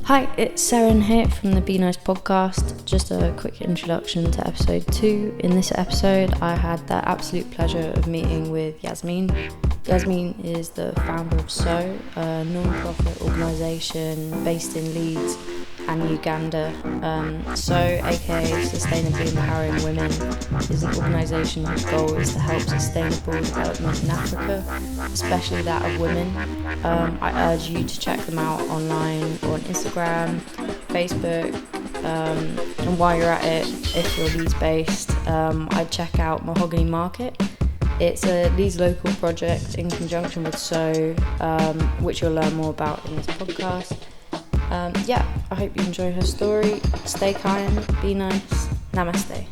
Hi, it's Saren here from the Be Nice podcast. Just a quick introduction to episode 2. In this episode, I had the absolute pleasure of meeting with Yasmin. Yasmin is the founder of So, a non-profit organisation based in Leeds and Uganda. So, aka Sustainably Empowering Women, is an organisation whose goal is to help sustainable development in Africa, especially that of women. I urge you to check them out online or on Instagram, Facebook, and while you're at it, if you're Leeds based, I'd check out Mahogany Market. It's a Leeds local project in conjunction with So, which you'll learn more about in this podcast. I hope you enjoy her story. Stay kind, be nice, namaste.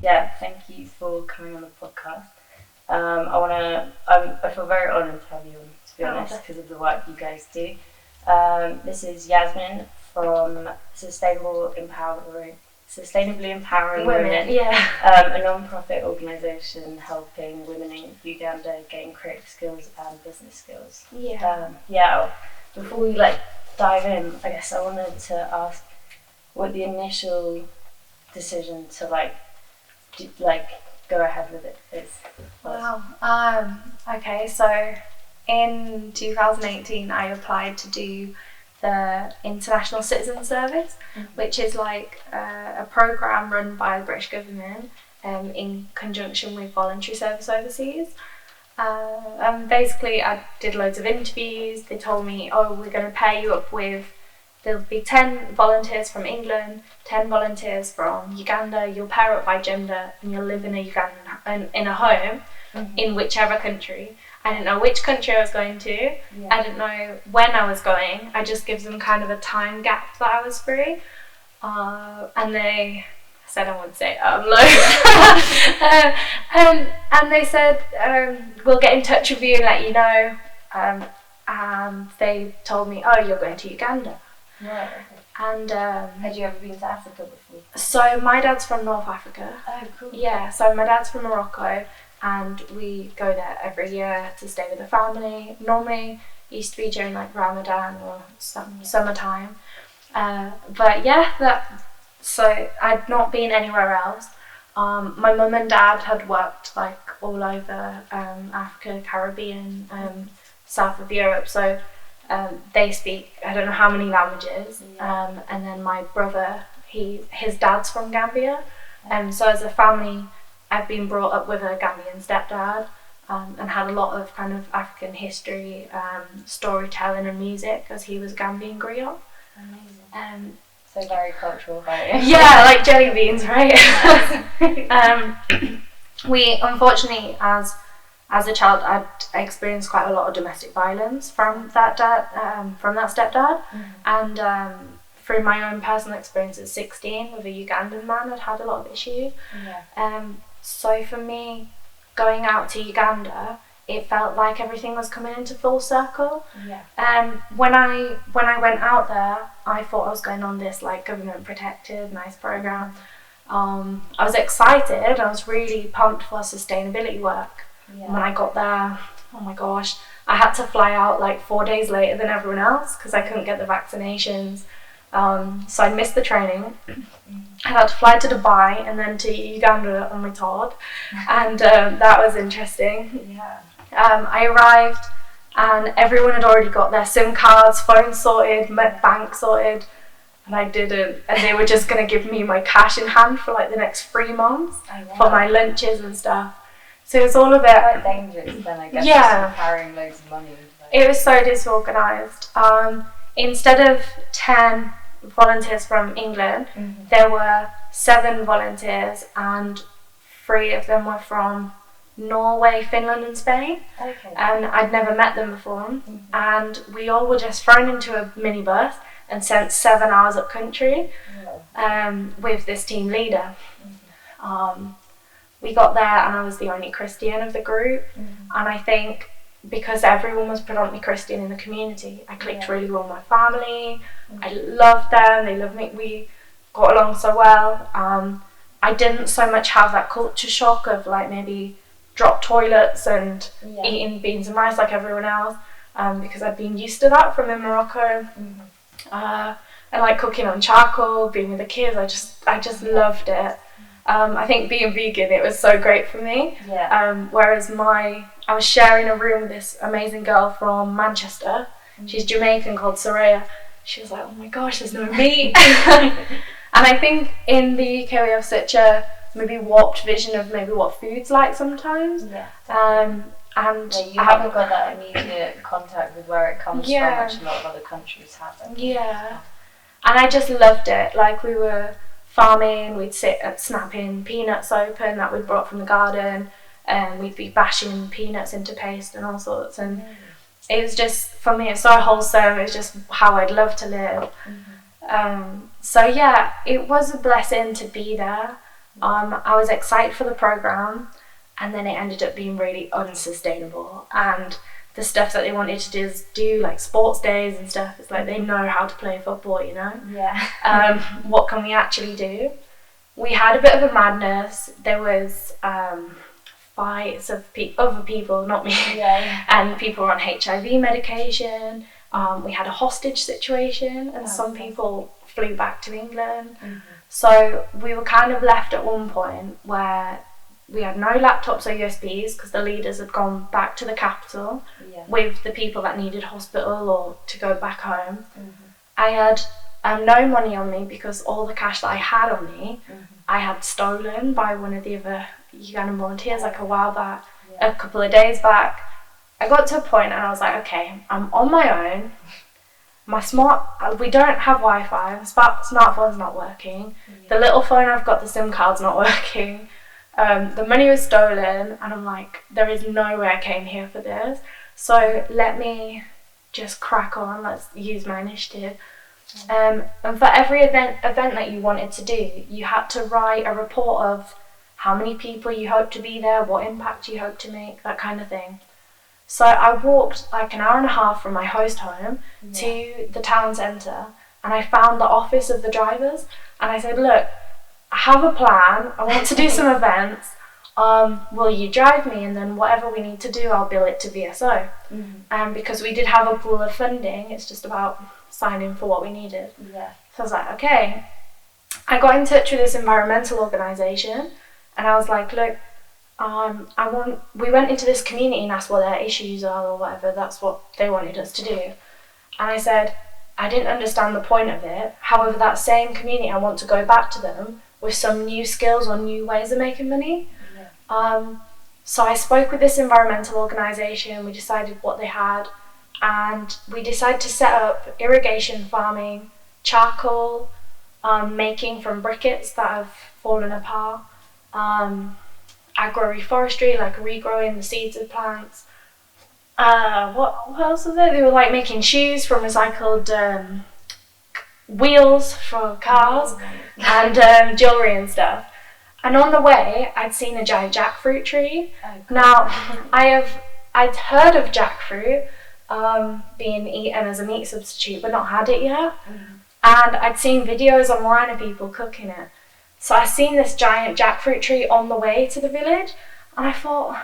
Yeah, thank you for coming on the podcast. I feel very honoured to have you on, to be honest, because of the work you guys do. This is Yasmin from Sustainably Empowering Women, a non-profit organisation helping women in Uganda gain creative skills and business skills. Before we dive in, I guess I wanted to ask what the initial decision to go ahead with it is. Wow. Okay, so in 2018 I applied to do the International Citizen Service, which is a programme run by the British government in conjunction with voluntary service overseas. Basically I did loads of interviews. They told me, we're going to pair you up with, there'll be 10 volunteers from England, 10 volunteers from Uganda. You'll pair up by gender and you'll live in a home in whichever country. I didn't know which country I was going to. Yeah. I didn't know when I was going. I just give them kind of a time gap that I was free. And they said I wouldn't say and they said, we'll get in touch with you and let you know. And they told me, you're going to Uganda. Right, okay. And had you ever been to Africa before? So my dad's from North Africa. Oh, cool. Yeah, so my dad's from Morocco and we go there every year to stay with the family. Normally it used to be during Ramadan or summertime. So I'd not been anywhere else. My mum and dad had worked all over Africa, Caribbean, south of Europe, so they speak I don't know how many languages. And then my brother, his dad's from Gambia, so as a family I've been brought up with a Gambian stepdad, and had a lot of kind of African history, storytelling and music, as he was Gambian griot. Amazing. So very cultural, very. Yeah, like jelly beans, right? We unfortunately, as a child, I'd experienced quite a lot of domestic violence from that stepdad, and through my own personal experience at 16 with a Ugandan man, I'd had a lot of issues. So for me, going out to Uganda, it felt like everything was coming into full circle. When I went out there, I thought I was going on this government protected nice program. I was excited. I was really pumped for sustainability work. When I got there, oh my gosh, I had to fly out 4 days later than everyone else because I couldn't get the vaccinations. So I missed the training. I had to fly to Dubai and then to Uganda on my tour, and that was interesting. I arrived and everyone had already got their SIM cards, phones sorted, bank sorted, and I didn't. And they were just going to give me my cash in hand for the next 3 months for my lunches and stuff. So it was all a bit quite dangerous then, I guess. Just carrying loads of money. It was so disorganised. Instead of 10 volunteers from England, there were 7 volunteers, and 3 of them were from Norway, Finland and Spain. And I'd never met them before. And we all were just thrown into a minibus and sent 7 hours up country with this team leader. We got there and I was the only Christian of the group, and I think because everyone was predominantly Christian in the community, I clicked really well with my family. I loved them, they loved me, we got along so well. I didn't so much have that culture shock of like maybe drop toilets and eating beans and rice like everyone else, because I'd been used to that from in Morocco. And like cooking on charcoal, being with the kids, I just loved it. I think being vegan, it was so great for me. Whereas I was sharing a room with this amazing girl from Manchester. She's Jamaican, called Soraya. She was like, oh my gosh, there's no meat. And I think in the UK we have such a maybe warped vision of maybe what food's like sometimes. And you haven't got that immediate contact with where it comes from, which a lot of other countries haven't. And I just loved it. Like, we were farming, we'd sit and snapping peanuts open that we'd brought from the garden, and we'd be bashing peanuts into paste and all sorts. And it was just, for me, it's so wholesome. It was just how I'd love to live. So yeah, it was a blessing to be there. I was excited for the program, and then it ended up being really unsustainable. And the stuff that they wanted to do like sports days and stuff, it's like they know how to play football, you know? What can we actually do? We had a bit of a madness. There was fights of other people, not me, and people were on HIV medication. We had a hostage situation, and some people flew back to England. So we were kind of left at one point where we had no laptops or USBs because the leaders had gone back to the capital with the people that needed hospital or to go back home. I had no money on me because all the cash that I had on me, I had stolen by one of the other Ugandan volunteers like a while back, a couple of days back. I got to a point and I was like, okay, I'm on my own. We don't have Wi-Fi, smartphone's not working. The little phone I've got, the SIM card's not working. The money was stolen, and I'm like, there is no way I came here for this. So let me just crack on, let's use my initiative. And for every event that you wanted to do, you had to write a report of how many people you hoped to be there, what impact you hoped to make, that kind of thing. So I walked like an hour and a half from my host home to the town centre, and I found the office of the drivers, and I said, look, I have a plan, I want to do some events, will you drive me, and then whatever we need to do, I'll bill it to BSO. Because we did have a pool of funding, it's just about signing for what we needed. So I was like, okay. I got in touch with this environmental organisation, and I was like, look, we went into this community and asked what their issues are or whatever, that's what they wanted us to do. And I said, I didn't understand the point of it, however that same community, I want to go back to them with some new skills or new ways of making money. So I spoke with this environmental organisation, we decided what they had, and we decided to set up irrigation farming, charcoal, making from briquettes that have fallen apart, agroforestry, like regrowing the seeds of plants. What else was there? They were like making shoes from recycled wheels for cars and jewellery and stuff. And on the way, I'd seen a giant jackfruit tree. Now, I'd heard of jackfruit being eaten as a meat substitute, but not had it yet. And I'd seen videos online of people cooking it. So I seen this giant jackfruit tree on the way to the village, and I thought,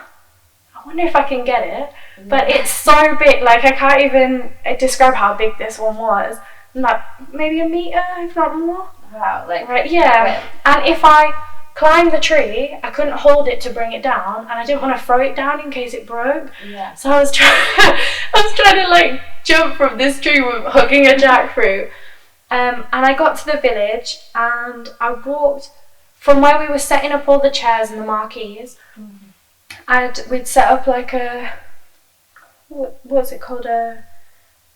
I wonder if I can get it. But it's so big, like I can't even describe how big this one was. Like maybe a metre, if not more. Wow, like right, yeah. And if I climbed the tree, I couldn't hold it to bring it down, and I didn't want to throw it down in case it broke. So I was trying to like jump from this tree with hugging a jackfruit. And I got to the village, and I walked from where we were setting up all the chairs and the marquees. We'd set up like a, what's it called,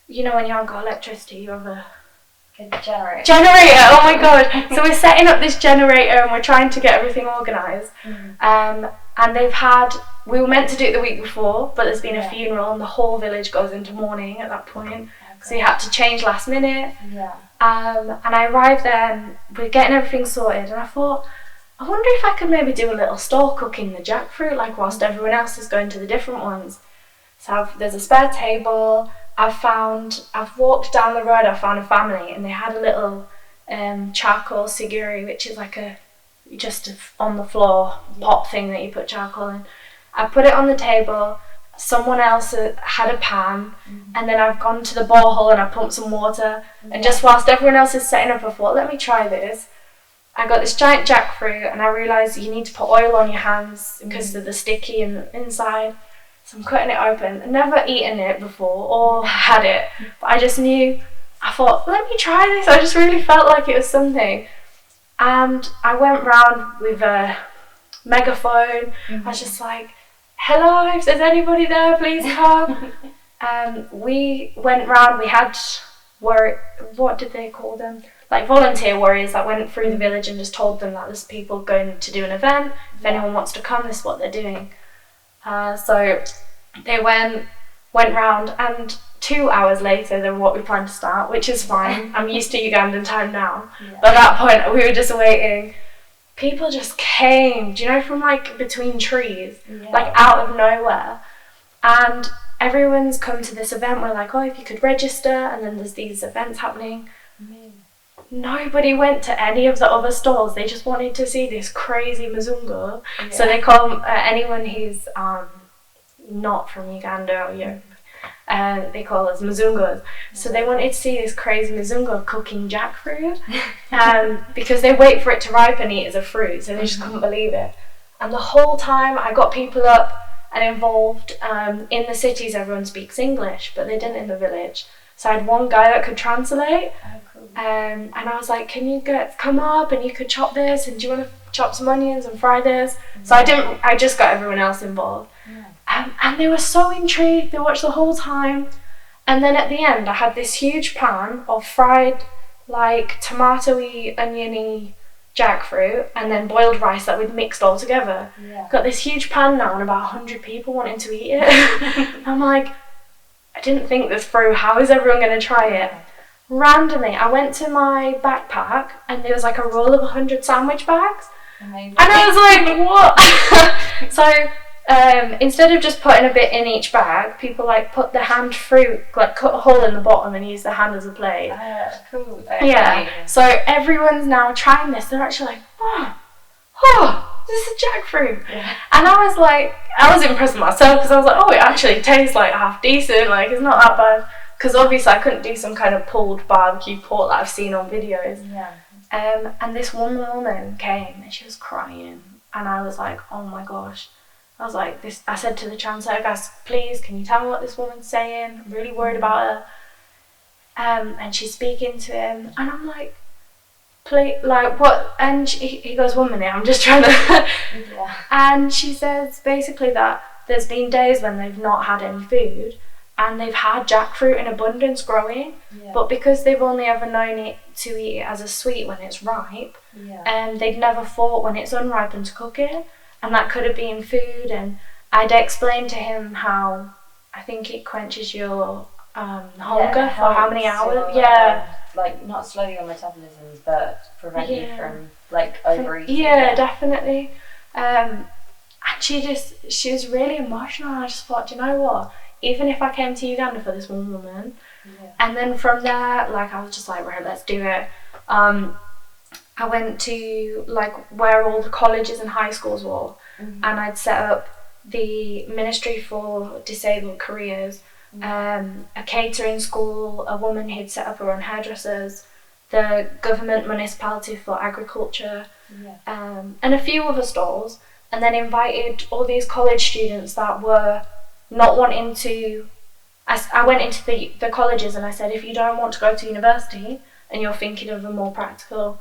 you know when you haven't got electricity, you have a generator, oh my god. So we're setting up this generator and we're trying to get everything organised. And we were meant to do it the week before, but there's been a funeral and the whole village goes into mourning at that point. So we had to change last minute. And I arrived there and we're getting everything sorted, and I thought, I wonder if I could maybe do a little stall cooking the jackfruit, like whilst everyone else is going to the different ones. So there's a spare table. I've walked down the road, I found a family, and they had a little charcoal siguri, which is like just on the floor pot thing that you put charcoal in. I put it on the table. Someone else had a pan, and then I've gone to the borehole and I pumped some water. And just whilst everyone else is setting up, I thought, let me try this. I got this giant jackfruit, and I realised you need to put oil on your hands because of the sticky inside. So I'm cutting it open. I've never eaten it before or had it, but I just knew. I thought, let me try this. I just really felt like it was something. And I went round with a megaphone. I was just like, hello, if there's anybody there, please come. We went round, we had, what did they call them? Like volunteer warriors that went through the village and just told them that there's people going to do an event. If anyone wants to come, this is what they're doing. So they went round, and 2 hours later than what we planned to start, which is fine. I'm used to Ugandan time now. But at that point, we were just waiting. People just came, do you know, from like between trees, like out of nowhere. And everyone's come to this event. We're like, oh, if you could register, and then there's these events happening. Nobody went to any of the other stalls. They just wanted to see this crazy Mzungu. So they call anyone who's not from Uganda or Europe, they call us Mzungus. So they wanted to see this crazy Mzungu cooking jackfruit, because they wait for it to ripen and eat as a fruit. So they just couldn't believe it. And the whole time I got people up and involved. In the cities, everyone speaks English, but they didn't in the village. So I had one guy that could translate. And I was like, can you come up and you could chop this, and do you want to chop some onions and fry this? So I just got everyone else involved. And they were so intrigued. They watched the whole time. And then at the end, I had this huge pan of fried, like tomatoey, oniony jackfruit, and then boiled rice that we'd mixed all together. Got this huge pan now, and about 100 people wanting to eat it. I'm like, I didn't think this through. How is everyone going to try it? Randomly, I went to my backpack, and there was like a roll of 100 sandwich bags. Amazing. And I was like, what? So instead of just putting a bit in each bag, people like put the hand through, like cut a hole in the bottom and use the hand as a plate. Cool. Yeah. So everyone's now trying this. They're actually like, oh, this is jackfruit. And I was impressed with myself, because I was like, oh, it actually tastes like half decent. Like, it's not that bad. Because obviously I couldn't do some kind of pulled barbecue pork that I've seen on videos. And this one woman came and she was crying, and I was like, oh my gosh. I was like, I said to the translator, guys, please, can you tell me what this woman's saying? I'm really worried about her. And she's speaking to him, and I'm like, please, like, what? And he goes, 1 minute, I'm just trying to. And she says basically that there's been days when they've not had any food, and they've had jackfruit in abundance growing, but because they've only ever known it to eat it as a sweet when it's ripe, they'd never thought when it's unripe and to cook it, and that could have been food. And I'd explained to him how I think it quenches your hunger for how many hours. Like not slow your metabolisms, but prevent you from like overeating. Definitely. And she was really emotional, and I just thought, do you know what? Even if I came to Uganda for this one woman, and then from there, like, I was just like, right, let's do it. I went to like where all the colleges and high schools were, and I'd set up the Ministry for Disabled Careers, a catering school, a woman who'd set up her own hairdressers, the government municipality for agriculture, and a few other stalls, and then invited all these college students that were not wanting to. I went into the colleges and I said, if you don't want to go to university and you're thinking of a more practical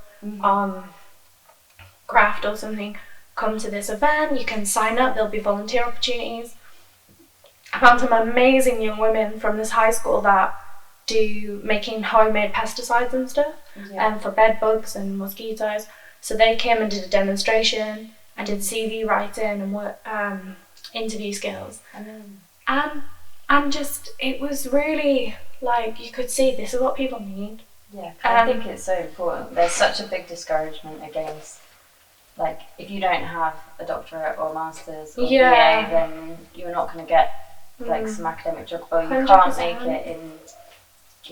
craft or something, come to this event, you can sign up, there'll be volunteer opportunities. I found some amazing young women from this high school that do making homemade pesticides and stuff, for bed bugs and mosquitoes. So they came and did a demonstration. I did CV writing and interview skills. And just, it was really like, you could see this is what people need. I think it's so important. There's such a big discouragement against, like, if you don't have a doctorate or a master's or BA, then you're not going to get like some academic job, or you 100%. can't make it in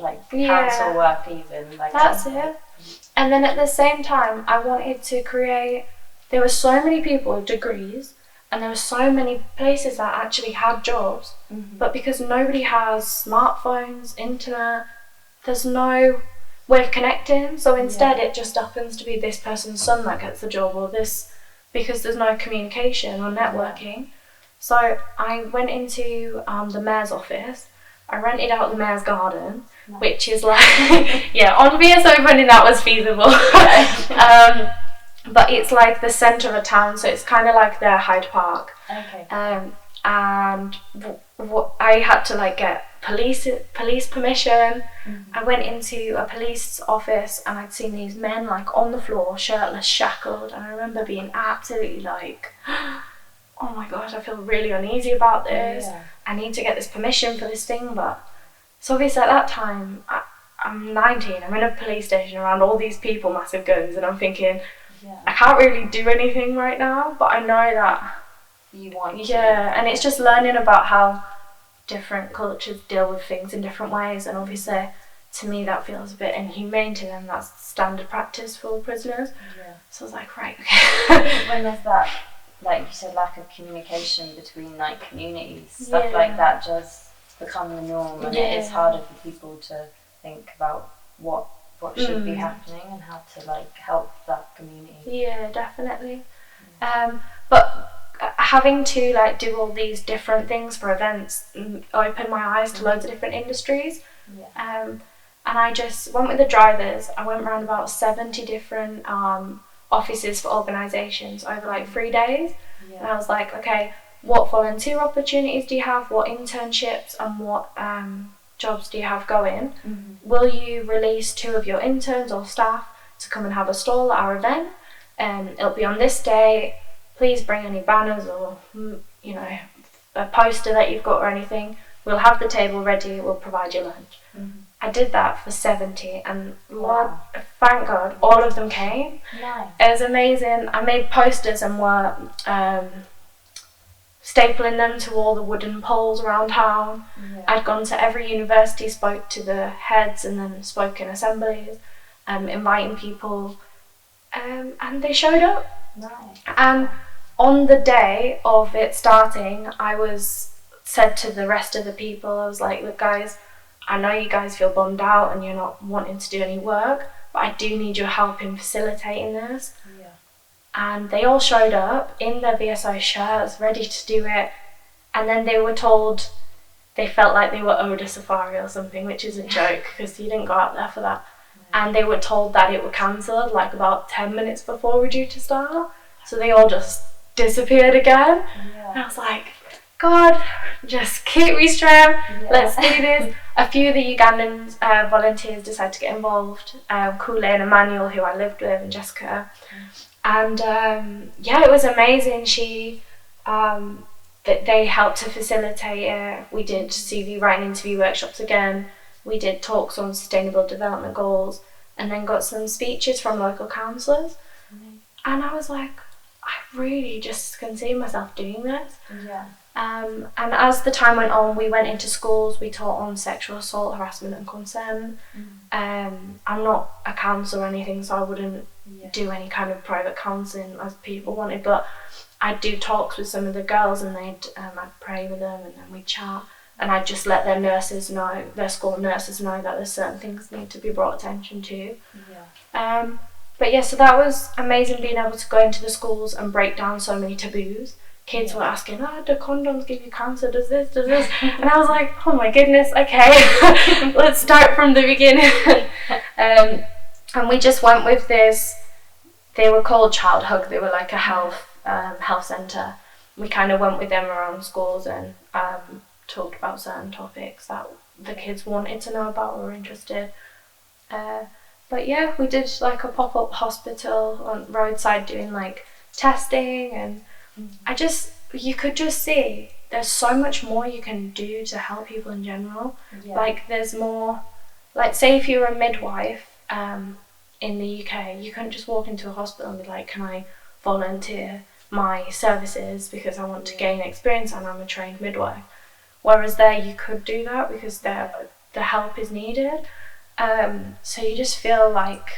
like council work even. Like that's it. And then at the same time, I wanted to create. There were so many people with degrees, and there were so many places that actually had jobs, but because nobody has smartphones, internet, there's no way of connecting. So instead, it just happens to be this person's son that gets the job, or this, because there's no communication or networking. So I went into the mayor's office. I rented out the mayor's garden, which is like, on VSO funding that was feasible. But it's like the centre of a town, so it's kind of like their Hyde Park. Okay. And I had to like get police permission. I went into a police office and I'd seen these men like on the floor, shirtless, shackled, and I remember being absolutely like, oh my gosh, I feel really uneasy about this. I need to get this permission for this thing. But so obviously at that time, I'm 19, I'm in a police station around all these people, massive guns, and I'm thinking, I can't really do anything right now, but I know that you want to. And it's just learning about how different cultures deal with things in different ways, and obviously to me that feels a bit inhumane to them. That's standard practice for prisoners. So I was like, right, okay. When there's that, like you said, lack of communication between like communities, stuff like that does become the norm, and it is harder for people to think about what should be happening and how to like help that community. Yeah, definitely. But having to like do all these different things for events opened my eyes to loads of different industries. And I just went with the drivers. I went around about 70 different offices for organisations over like 3 days. And I was like, okay, what volunteer opportunities do you have? What internships and what jobs do you have going? Will you release 2 of your interns or staff to come and have a stall at our event? It'll be on this day. Please bring any banners or a poster that you've got or anything. We'll have the table ready. We'll provide you lunch. I did that for 70, and Lord, thank God, all of them came. Nice. It was amazing. I made posters and were stapling them to all the wooden poles around town. I'd gone to every university, spoke to the heads, and then spoke in assemblies, inviting people, and they showed up. Nice. And on the day of it starting, I was said to the rest of the people, I was like, look guys, I know you guys feel bummed out and you're not wanting to do any work, but I do need your help in facilitating this. And they all showed up in their VSO shirts, ready to do it. And then they were told they felt like they were owed a safari or something, which is a joke because you didn't go out there for that. And they were told that it was cancelled like about 10 minutes before we're due to start. So they all just disappeared again. And I was like, God, just keep me strong. Let's do this. A few of the Ugandan volunteers decided to get involved. Kule and Emmanuel, who I lived with, and Jessica. And it was amazing. They helped to facilitate it. We did CV writing interview workshops again. We did talks on sustainable development goals, and then got some speeches from local councillors. And I was like, I really just can see myself doing this. And as the time went on, we went into schools, we taught on sexual assault, harassment and consent. I'm not a counsellor or anything, so I wouldn't do any kind of private counselling as people wanted, but I'd do talks with some of the girls, and I'd pray with them, and then we'd chat, and I'd just let their school nurses know that there's certain things need to be brought attention to. So that was amazing, being able to go into the schools and break down so many taboos. Kids were asking, do condoms give you cancer, does this? And I was like, oh my goodness, okay, let's start from the beginning. And we just went with this, they were called Child Hug, they were like a health centre. We kind of went with them around schools and talked about certain topics that the kids wanted to know about or were interested. We did like a pop-up hospital on roadside doing like testing, and you could just see there's so much more you can do to help people in general. Like there's more, like say if you're a midwife in the UK, you couldn't just walk into a hospital and be like, can I volunteer my services because I want to gain experience and I'm a trained midwife. whereas there you could do that because the help is needed. So you just feel like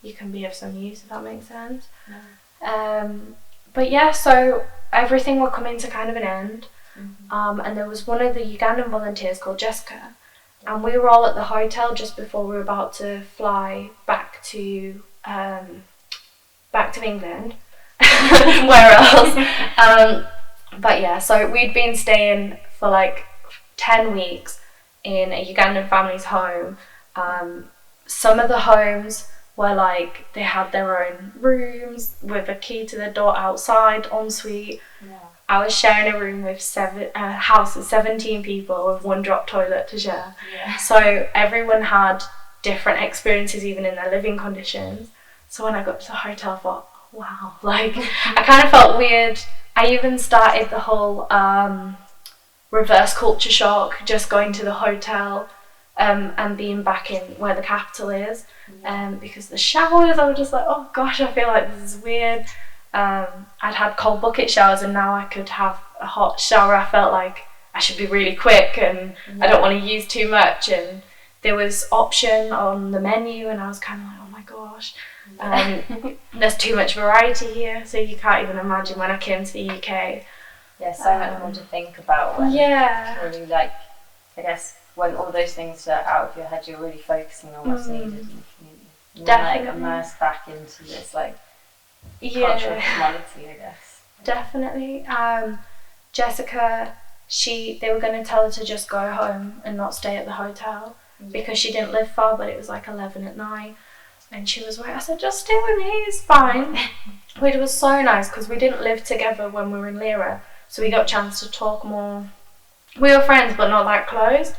you can be of some use, if that makes sense. But yeah, so everything were coming to kind of an end. And there was one of the Ugandan volunteers called Jessica, and we were all at the hotel just before we were about to fly back to England. Where else? But yeah, so we'd been staying for like 10 weeks in a Ugandan family's home. Some of the homes were like, they had their own rooms with a key to the door outside, ensuite. I was sharing a room with a house of 17 people with one drop toilet to share. So everyone had different experiences even in their living conditions. So when I got to the hotel, I thought, wow, like I kind of felt weird. I even started the whole reverse culture shock, just going to the hotel and being back in where the capital is. Because the showers, I was just like, oh gosh, I feel like this is weird. I'd had cold bucket showers and now I could have a hot shower. I felt like I should be really quick and I don't want to use too much, and there was option on the menu and I was kind of like, oh my gosh, there's too much variety here, so you can't even imagine when I came to the UK. So much more to think about when really, like, I guess when all those things are out of your head, you're really focusing on what's needed in the community. And then, like, immerse back into this like cultural commodity, I guess. Definitely. Jessica, they were going to tell her to just go home and not stay at the hotel because she didn't live far, but it was like 11 at night. And she was like, I said, just stay with me, it's fine. Which was so nice because we didn't live together when we were in Lira, so we got a chance to talk more. We were friends, but not that close.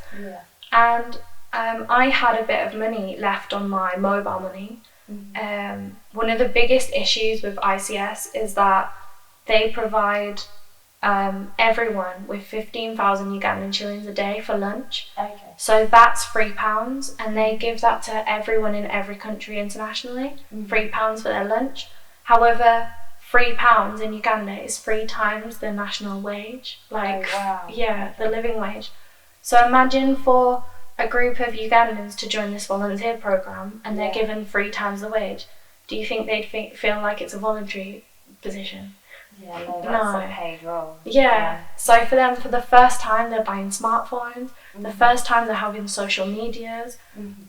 And I had a bit of money left on my mobile money. One of the biggest issues with ICS is that they provide everyone with 15,000 Ugandan shillings a day for lunch. So that's £3, and they give that to everyone in every country internationally, £3 for their lunch. However, £3 in Uganda is 3 times the national wage, like the living wage. So imagine for a group of Ugandans to join this volunteer program and they're given 3 times the wage. Do you think they'd feel like it's a voluntary position? That's a paid role. So for them, for the first time, they're buying smartphones. The first time they're having social medias.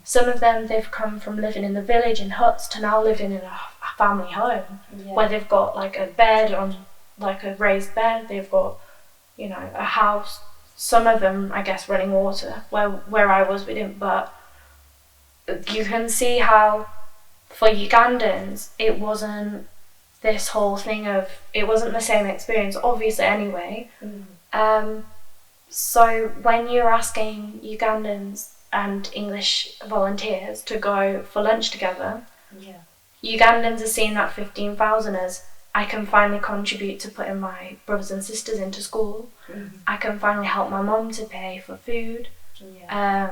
Some of them, they've come from living in the village in huts to now living in a family home where they've got like a bed on, like a raised bed. They've got, you know, a house. Some of them, I guess, running water. Where I was, we didn't. But you can see how, for Ugandans, it wasn't this whole thing of, it wasn't the same experience, obviously, anyway. So when you're asking Ugandans and English volunteers to go for lunch together, Ugandans are seeing that 15,000 as, I can finally contribute to putting my brothers and sisters into school. I can finally help my mum to pay for food. I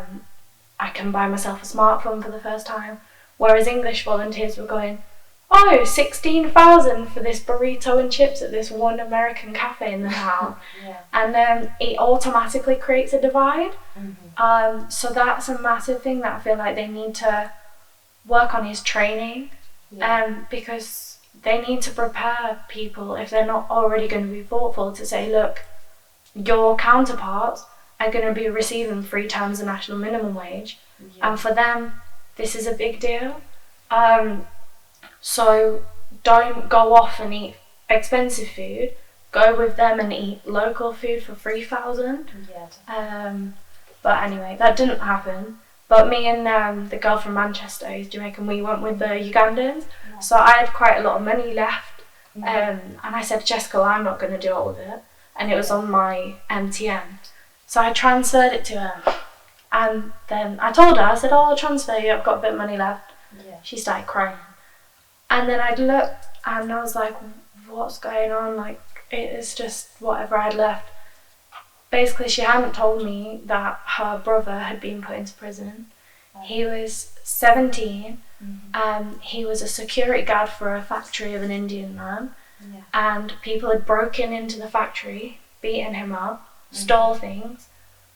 can buy myself a smartphone for the first time. Whereas English volunteers were going, oh, 16,000 for this burrito and chips at this one American cafe in the town. And it automatically creates a divide. So that's a massive thing that I feel like they need to work on, is training. Because they need to prepare people, if they're not already going to be thoughtful, to say, look, your counterparts are going to be receiving 3 times the national minimum wage. And for them, this is a big deal. So don't go off and eat expensive food. Go with them and eat local food for 3,000. But anyway, that didn't happen. But me and the girl from Manchester, who's Jamaican, we went with the Ugandans. So I had quite a lot of money left. And I said, Jessica, I'm not going to do all of it. And it was on my MTN. So I transferred it to her. And then I told her, I said, oh, I'll transfer you, I've got a bit of money left. She started crying. And then I looked and I was like, what's going on? Like, it is just whatever I'd left. Basically, she hadn't told me that her brother had been put into prison. He was 17. He was a security guard for a factory of an Indian man. And people had broken into the factory, beaten him up, stole things,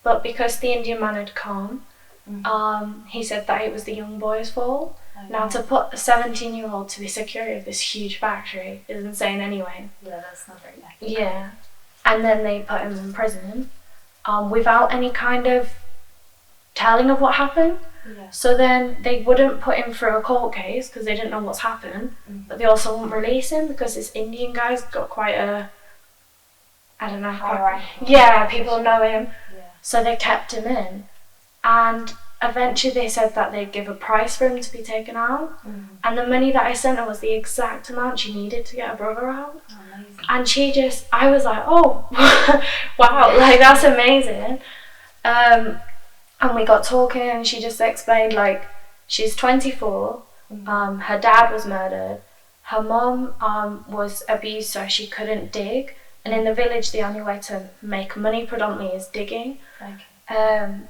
but because the Indian man had come, he said that it was the young boy's fault. Now, to put a 17-year-old to be security of this huge factory is insane anyway. Yeah, that's not very nice. Yeah. And then they put him in prison without any kind of telling of what happened. Yeah. So then they wouldn't put him through a court case because they didn't know what's happened, but they also won't release him because this Indian guy's got quite a, I don't know. Yeah, people know him. Yeah. So they kept him in. And eventually they said that they'd give a price for him to be taken out. And the money that I sent her was the exact amount she needed to get her brother out. Oh, amazing. And I was like, oh, wow, like that's amazing. And we got talking and she just explained, like, she's 24, her dad was murdered, her mom was abused so she couldn't dig, and in the village the only way to make money predominantly is digging. Okay.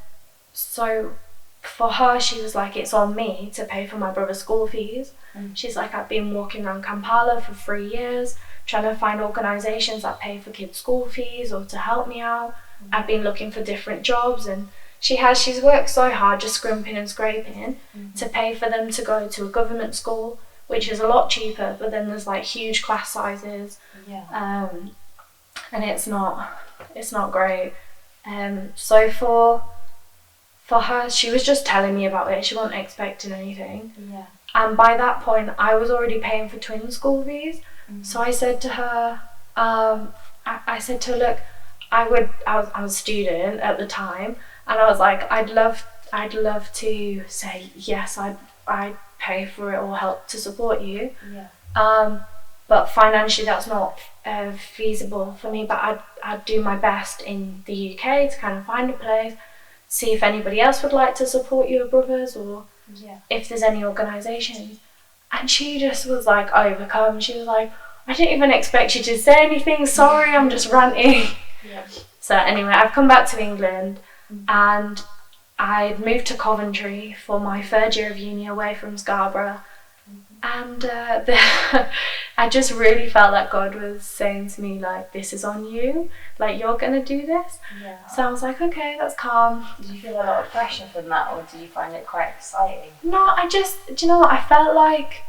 So for her, she was like, it's on me to pay for my brother's school fees. She's like, I've been walking around Kampala for 3 years trying to find organisations that pay for kids' school fees or to help me out. I've been looking for different jobs, and she's worked so hard just scrimping and scraping to pay for them to go to a government school, which is a lot cheaper, but then there's like huge class sizes. Yeah. And it's not great. So for her, she was just telling me about it. She wasn't expecting anything. Yeah. And by that point, I was already paying for twin school fees. So I said to her, I said to her, look, I was a student at the time, and I was like, I'd love to say yes, I'd pay for it or help to support you. Yeah. But financially that's not feasible for me. But I'd do my best in the UK to kind of find a place, see if anybody else would like to support your brothers, or if there's any organisations. And she just was like overcome. She was like, I didn't even expect you to say anything. Sorry, I'm just ranting. Yeah. So anyway, I've come back to England, and I'd moved to Coventry for my 3rd year of uni away from Scarborough. And I just really felt that God was saying to me, like, this is on you, like, you're gonna do this. Yeah. So I was like, okay, that's calm. Did you feel a lot of pressure from that, or did you find it quite exciting? No, do you know what, I felt like,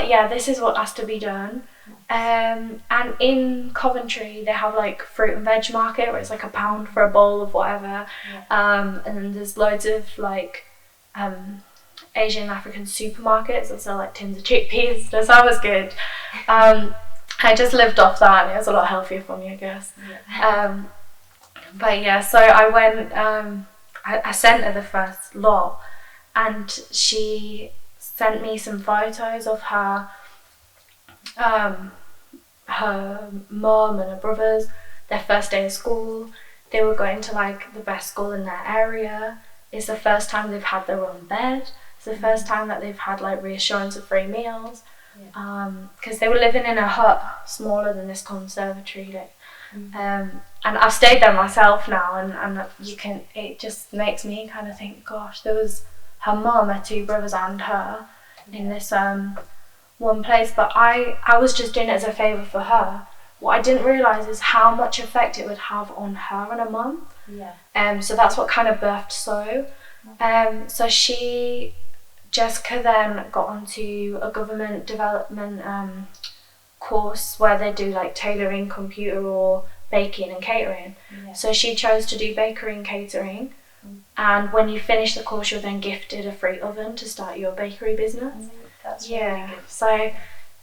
yeah, this is what has to be done. And in Coventry they have like fruit and veg market where it's like £1 for a bowl of whatever. And then there's loads of like Asian and African supermarkets that sell like tins of chickpeas. So that was good. I just lived off that, and it was a lot healthier for me, I guess. But yeah, so I went, I sent her the first lot, and she sent me some photos of her mum and her brothers, their first day of school. They were going to like the best school in their area. It's the first time they've had their own bed. It's the first time that they've had like reassurance of free meals. Because they were living in a hut smaller than this conservatory. And I've stayed there myself now, and it just makes me kind of think, gosh, there was her mum, her 2 brothers and her in this one place, but I was just doing it as a favour for her. What I didn't realise is how much effect it would have on her and her mum. So that's what kind of birthed So. So Jessica then got onto a government development course where they do like tailoring, computer or baking and catering. So she chose to do bakery and catering, and when you finish the course you're then gifted a free oven to start your bakery business. That's really good. So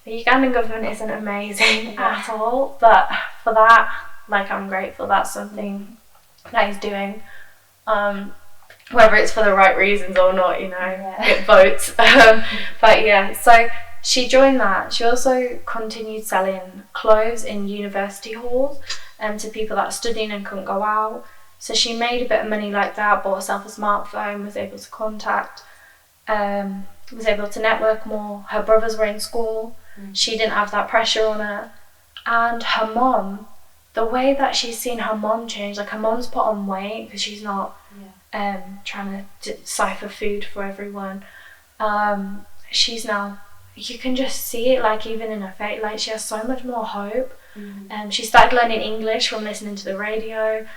the Ugandan government isn't amazing at all, but for that, like, I'm grateful that's something that he's doing. Whether it's for the right reasons or not, get votes. But yeah, so she joined that. She also continued selling clothes in university halls to people that are studying and couldn't go out. So she made a bit of money like that, bought herself a smartphone, was able to contact, was able to network more. Her brothers were in school. She didn't have that pressure on her. And her mom, the way that she's seen her mom change, like her mom's put on weight because she's not trying to decipher food for everyone. She's now, you can just see it, like even in her face, like she has so much more hope. She started learning English from listening to the radio,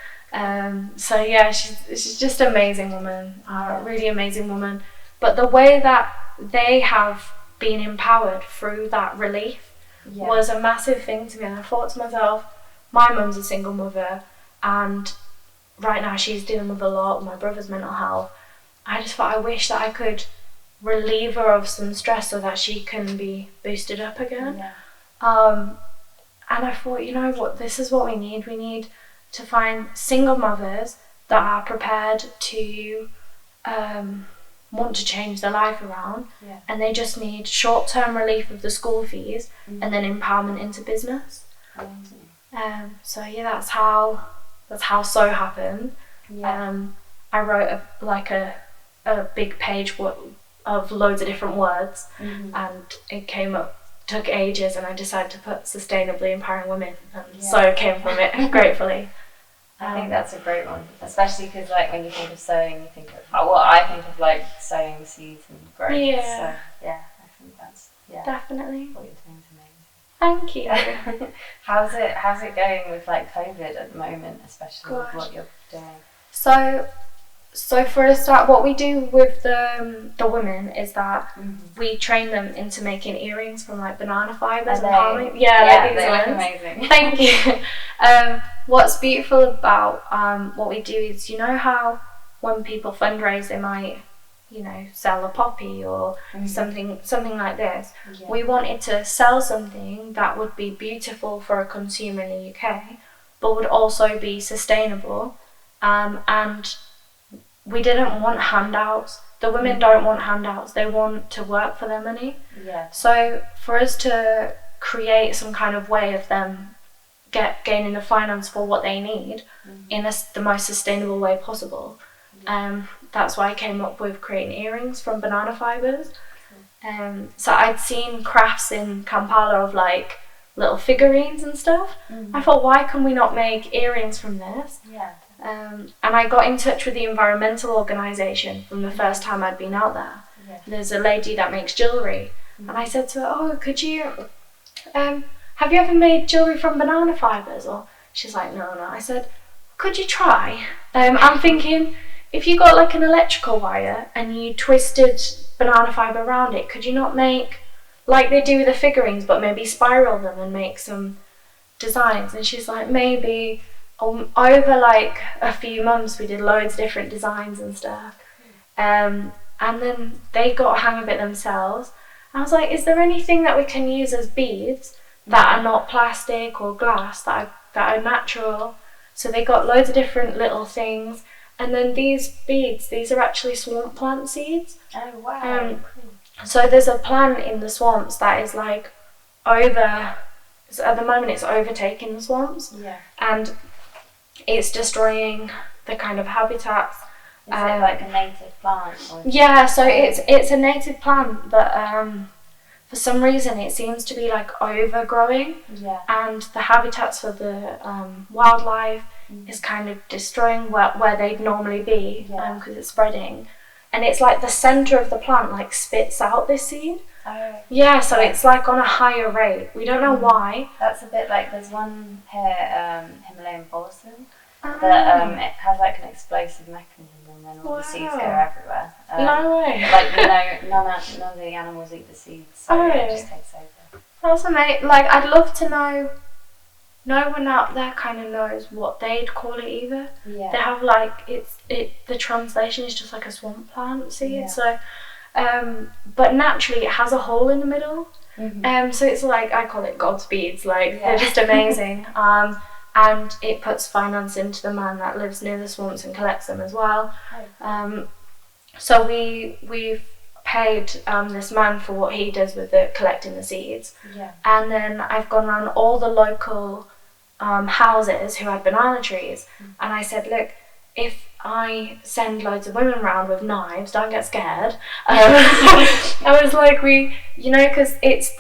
So yeah, she's just an amazing woman, really amazing woman. But the way that they have been empowered through that relief was a massive thing to me. And I thought to myself, my mum's a single mother, and right now she's dealing with a lot with my brother's mental health. I just thought, I wish that I could relieve her of some stress so that she can be boosted up again. And I thought, you know what, this is what we need. We need to find single mothers that are prepared to want to change their life around, and they just need short-term relief of the school fees and then empowerment into business. So yeah, that's how So happened. I wrote a big page of loads of different words, and it came up. Took ages, and I decided to put sustainably empowering women, and So came from it, gratefully. I think that's a great one, especially because like when you think of sowing, you think of I think of like sowing seeds and growth. So yeah, I think that's definitely what you're doing is amazing. Thank you. How's it going with like COVID at the moment, especially with what you're doing? So for a start, what we do with the women is that we train them into making earrings from like banana fibres and palm leaf. They look amazing. Thank you. What's beautiful about what we do is, you know how when people fundraise, they might, you know, sell a poppy or something like this. We wanted to sell something that would be beautiful for a consumer in the UK, but would also be sustainable, and we didn't want handouts. The women don't want handouts. They want to work for their money. So for us to create some kind of way of them gaining the finance for what they need in the most sustainable way possible, that's why I came up with creating earrings from banana fibres. So I'd seen crafts in Kampala of like little figurines and stuff. I thought, why can we not make earrings from this? And I got in touch with the environmental organisation from the first time I'd been out there. There's a lady that makes jewellery, and I said to her, could you, have you ever made jewellery from banana fibres? Or she's like, no. I said, could you try? I'm thinking, if you got like an electrical wire and you twisted banana fibre around it, could you not make, like they do with the figurines, but maybe spiral them and make some designs? And she's like, maybe. Over like a few months we did loads of different designs and stuff, and then they got a hang of it themselves. I was like, is there anything that we can use as beads that are not plastic or glass, that are natural? So they got loads of different little things, and then these beads, these are actually swamp plant seeds. Oh wow. So there's a plant in the swamps that is like at the moment it's overtaking the swamps, and it's destroying the kind of habitats. Is it like a native plant? So it's a native plant, but for some reason it seems to be like overgrowing, and the habitats for the wildlife is kind of destroying where they'd normally be, because it's spreading, and it's like the centre of the plant like spits out this seed. So it's like on a higher rate. We don't know why. That's a bit like, there's one here, Himalayan wholesome, that it has like an explosive mechanism, and then all the seeds go everywhere. No way. Like, you know, none of the animals eat the seeds, so it just takes over. That's amazing. Like, I'd love to know. No one out there kind of knows what they'd call it either. They have like the translation is just like a swamp plant seed. So. But naturally it has a hole in the middle, so it's like, I call it God's beads, like they're just amazing, and it puts finance into the man that lives near the swamps and collects them as well. So we've paid this man for what he does with collecting the seeds, and then I've gone around all the local houses who had banana trees, and I said, look, if I send loads of women around with knives, don't get scared. I was like, because it's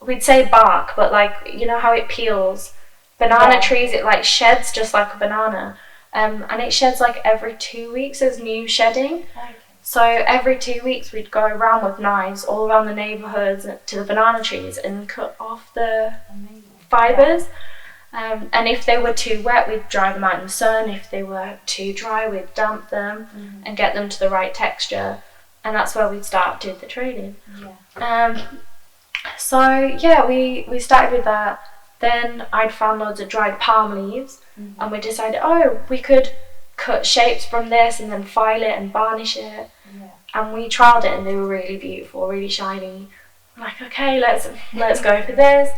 we'd say bark, but like, you know how it peels? Banana trees, it like sheds just like a banana. And it sheds like every 2 weeks, there's new shedding. So every 2 weeks we'd go around with knives all around the neighbourhoods to the banana trees and cut off the fibres. And if they were too wet, we'd dry them out in the sun. If they were too dry, we'd damp them and get them to the right texture. And that's where we'd start doing the training. So yeah, we started with that. Then I'd found loads of dried palm leaves, and we decided, we could cut shapes from this and then file it and varnish it. And we trialled it, and they were really beautiful, really shiny. I'm like, okay, let's go for this.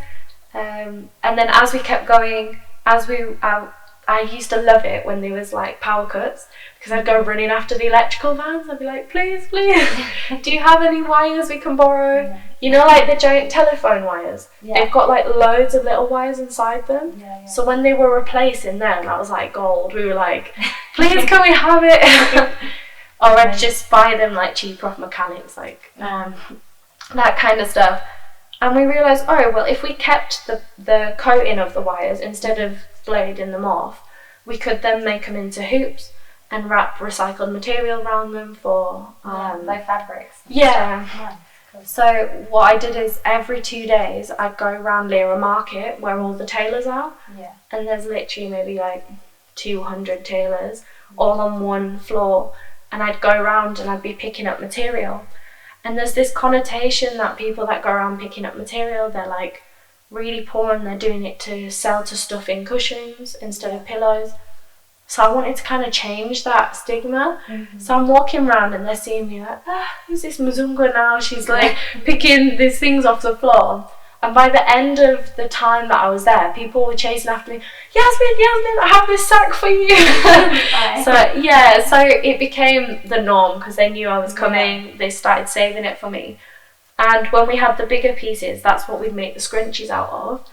And then as we kept going, I used to love it when there was like power cuts, because I'd go running after the electrical vans. I'd be like, please, do you have any wires we can borrow? You know, like the giant telephone wires. They've got like loads of little wires inside them. So when they were replacing them, that was like gold. We were like, please, can we have it? Or I'd just buy them like cheap off mechanics, like that kind of stuff. And we realised, if we kept the coating of the wires instead of blading them off, we could then make them into hoops and wrap recycled material around them for... like fabrics. Yeah. Nice. Cool. So what I did is every 2 days I'd go around Lear Market where all the tailors are. And there's literally maybe like 200 tailors all on one floor. And I'd go around and I'd be picking up material. And there's this connotation that people that go around picking up material, they're like really poor and they're doing it to sell to stuff in cushions instead of pillows. So I wanted to kind of change that stigma. So I'm walking around and they're seeing me like, who's this Mzunga now? She's like picking these things off the floor. And by the end of the time that I was there, people were chasing after me, Yasmin, I have this sack for you. So it became the norm because they knew I was coming. They started saving it for me. And when we had the bigger pieces, that's what we'd make the scrunchies out of.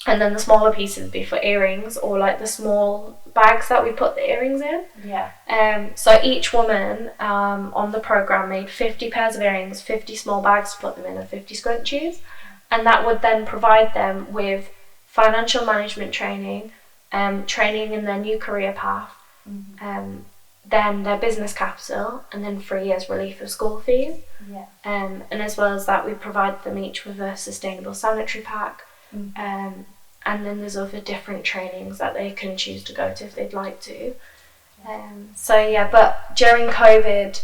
And then the smaller pieces would be for earrings, or like the small bags that we put the earrings in. So each woman on the programme made 50 pairs of earrings, 50 small bags to put them in, and 50 scrunchies. And that would then provide them with financial management training, training in their new career path, then their business capital, and then 3 years relief of school fees. And as well as that, we provide them each with a sustainable sanitary pack. And then there's other different trainings that they can choose to go to if they'd like to. But during COVID,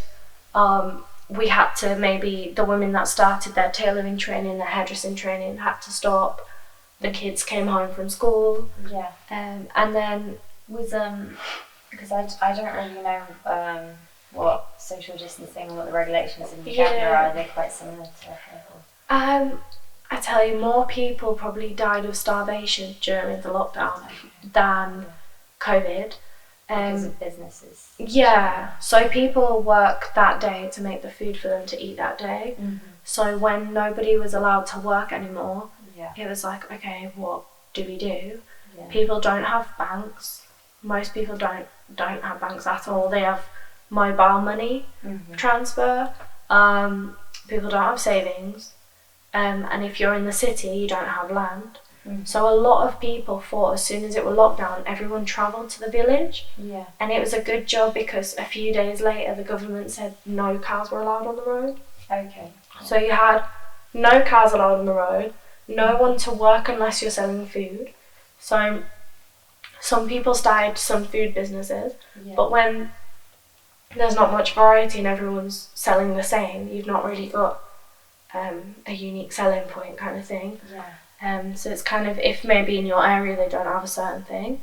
we had to, maybe the women that started their tailoring training, their hairdressing training, had to stop. The kids came home from school. And then with because I don't really know what social distancing and what the regulations in Canada are. They quite similar to I tell you, more people probably died of starvation during the lockdown than COVID. Because of businesses. So people work that day to make the food for them to eat that day. So when nobody was allowed to work anymore, it was like, okay, what do we do? People don't have banks. Most people don't have banks at all. They have mobile money transfer. People don't have savings. And if you're in the city, you don't have land. So a lot of people thought as soon as it was lockdown, everyone travelled to the village. And it was a good job because a few days later, the government said no cars were allowed on the road. So you had no cars allowed on the road, no one to work unless you're selling food. So some people started some food businesses, but when there's not much variety and everyone's selling the same, you've not really got a unique selling point kind of thing. So it's kind of, if maybe in your area they don't have a certain thing,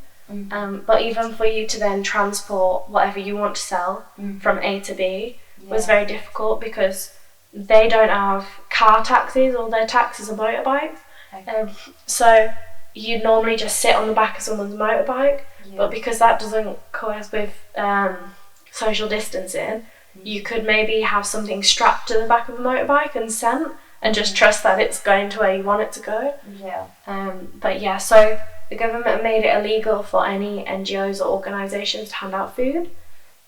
but even for you to then transport whatever you want to sell from A to B was very difficult because they don't have car taxis, all their taxis are motorbikes. So you'd normally just sit on the back of someone's motorbike, but because that doesn't coerce with social distancing, you could maybe have something strapped to the back of a motorbike and sent, and just trust that it's going to where you want it to go. So the government made it illegal for any NGOs or organisations to hand out food.